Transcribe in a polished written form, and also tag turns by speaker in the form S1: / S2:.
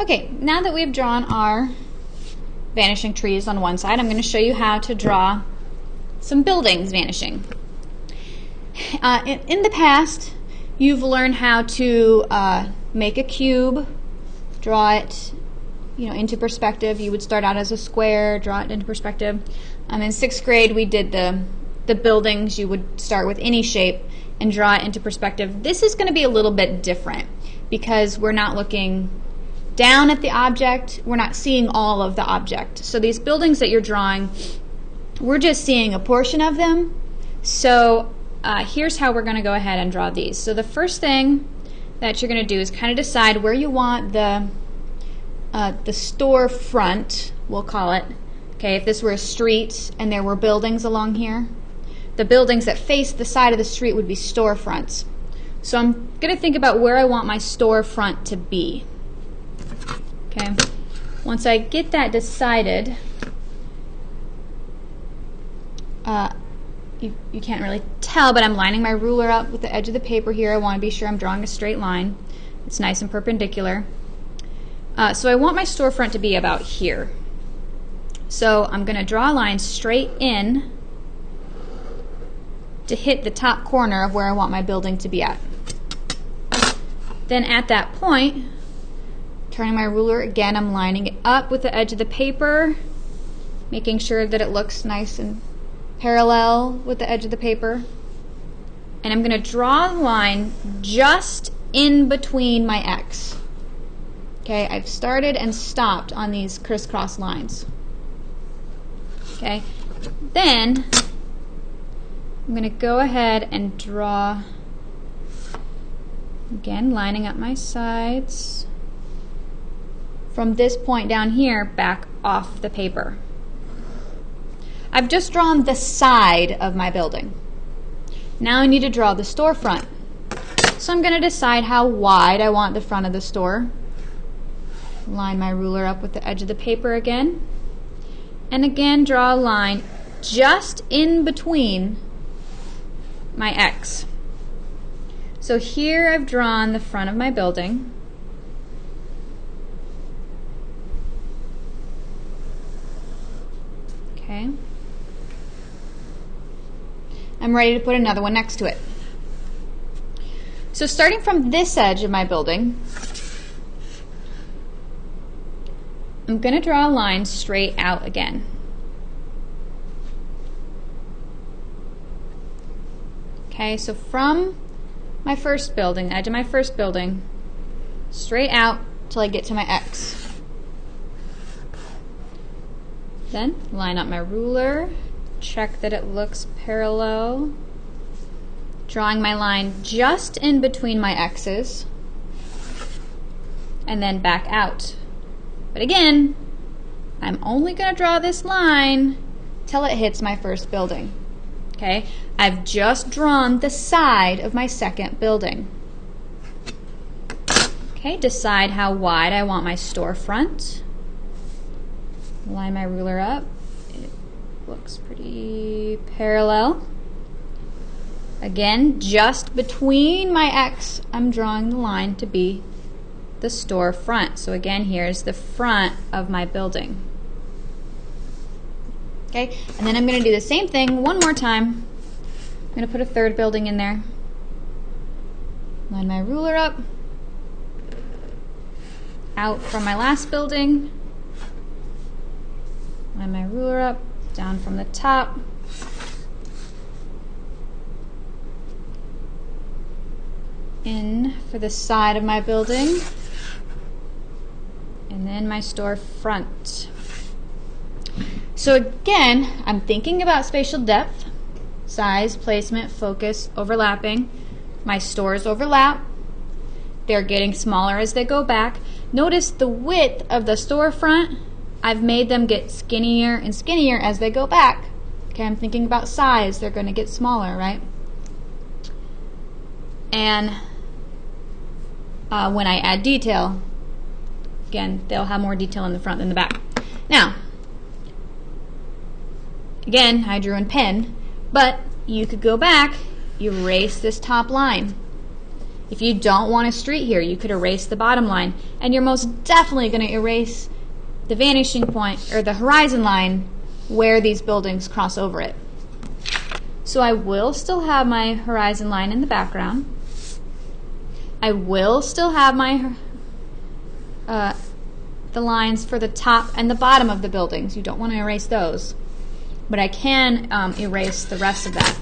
S1: Okay, now that we've drawn our vanishing trees on one side, I'm going to show you how to draw some buildings vanishing. In the past, you've learned how to make a cube, draw it into perspective. You would start out as a square, draw it into perspective. In 6th grade, we did the buildings. You would start with any shape and draw it into perspective. This is going to be a little bit different because we're not looking down at the object. We're not seeing all of the object. So these buildings that you're drawing, we're just seeing a portion of them. So here's how we're going to go ahead and draw these. So the first thing that you're going to do is kind of decide where you want the store front, we'll call it. Okay, if this were a street and there were buildings along here, the buildings that face the side of the street would be storefronts. So I'm going to think about where I want my storefront to be. Okay, once I get that decided, you can't really tell, but I'm lining my ruler up with the edge of the paper here. I want to be sure I'm drawing a straight line. It's nice and perpendicular. So I want my storefront to be about here. So I'm going to draw a line straight in to hit the top corner of where I want my building to be at. Then at that point, turning my ruler again, I'm lining it up with the edge of the paper, making sure that it looks nice and parallel with the edge of the paper. And I'm going to draw a line just in between my X. Okay, I've started and stopped on these crisscross lines. Okay, then I'm going to go ahead and draw, again, lining up my sides from this point down here back off the paper. I've just drawn the side of my building. Now I need to draw the storefront. So I'm going to decide how wide I want the front of the store. Line my ruler up with the edge of the paper again. And again, draw a line just in between my X. So here I've drawn the front of my building. Okay. I'm ready to put another one next to it. So starting from this edge of my building, I'm going to draw a line straight out again. Okay, so from my first building, the edge of my first building, straight out till I get to my X. Then line up my ruler, check that it looks parallel, drawing my line just in between my X's, and then back out. But again, I'm only going to draw this line till it hits my first building. Okay, I've just drawn the side of my second building. Okay, decide how wide I want my storefront. Line my ruler up. It looks pretty parallel. Again, just between my X, I'm drawing the line to be the storefront. So again, here's the front of my building. Okay, and then I'm going to do the same thing one more time. I'm going to put a third building in there. Line my ruler up. Out from my last building. Line my ruler up, down from the top. In for the side of my building. And then my storefront. So again, I'm thinking about spatial depth, size, placement, focus, overlapping. My stores overlap. They're getting smaller as they go back. Notice the width of the storefront. I've made them get skinnier and skinnier as they go back. Okay, I'm thinking about size. They're going to get smaller, right? And when I add detail, again, they'll have more detail in the front than the back. Now, again, I drew in pen, but you could go back, erase this top line. If you don't want a street here, you could erase the bottom line, and you're most definitely going to erase the vanishing point, or the horizon line, where these buildings cross over it. So I will still have my horizon line in the background. I will still have my the lines for the top and the bottom of the buildings. You don't want to erase those. But I can erase the rest of that.